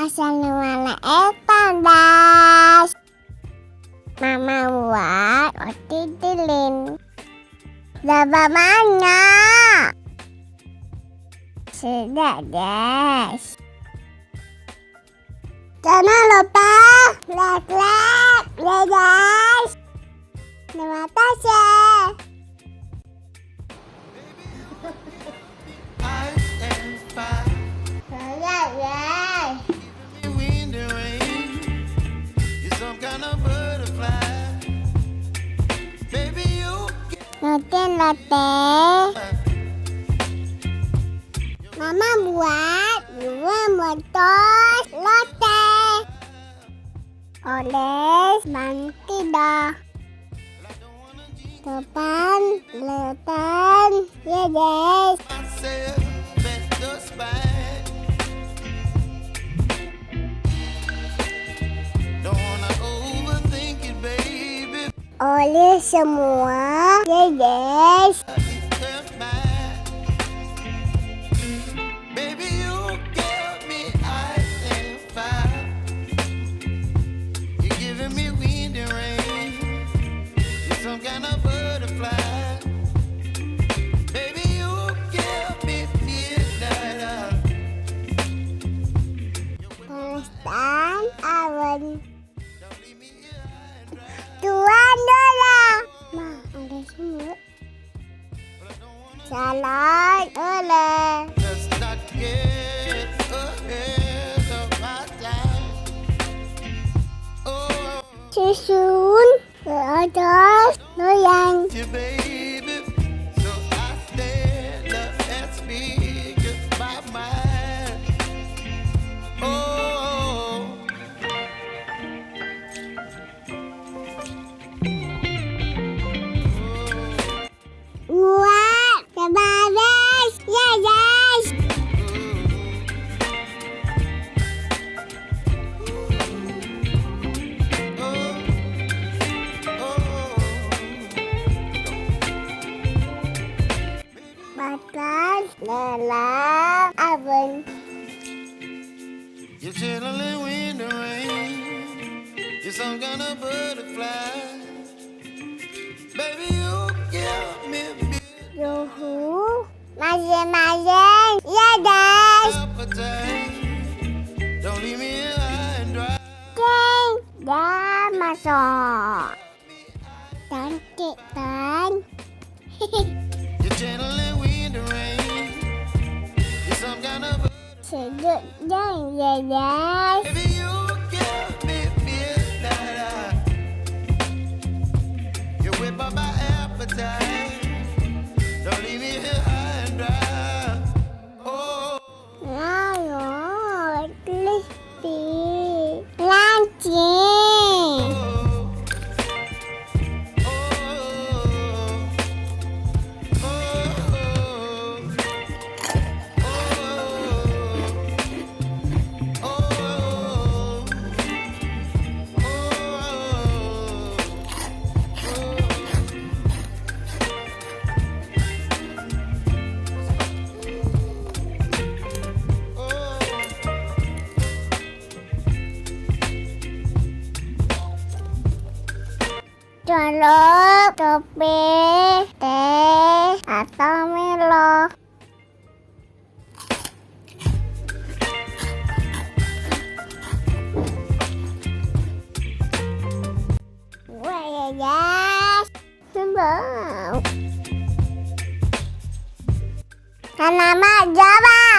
Assalamualaikum guys. Mama buat roti kering. Berapa banyak? Sudah guys. Jangan lupa like ya guys. Terima kasih. Roti. Mama buat 2 botol roti. Oles bantu dah. Depan letan ya guys. Oleh semua ya guys. Panaskan awan. Tuan dola. Ma, ada semut. Salad oleh. Susun ke atas loyang. Buat kebabas ya guys. Bakar dalam oven. You're chilling in the rain. You're some kind of butterfly. Baby, you give me Yuhu, masing-masing ya guys. appetite. Don't leave me here high and dry. Oke, dah masuk. Cantik kan? You're chilling in the rain. You're some kind of Sejuk dan ya guys. baby, you give me midnight. You whip up my appetite. Don't leave me here high and dry. Oh, Lalu, crispy, lancing. Colok, topi, teh, atau Milo. Wah ya guys, sebab. Kan nama Jawa.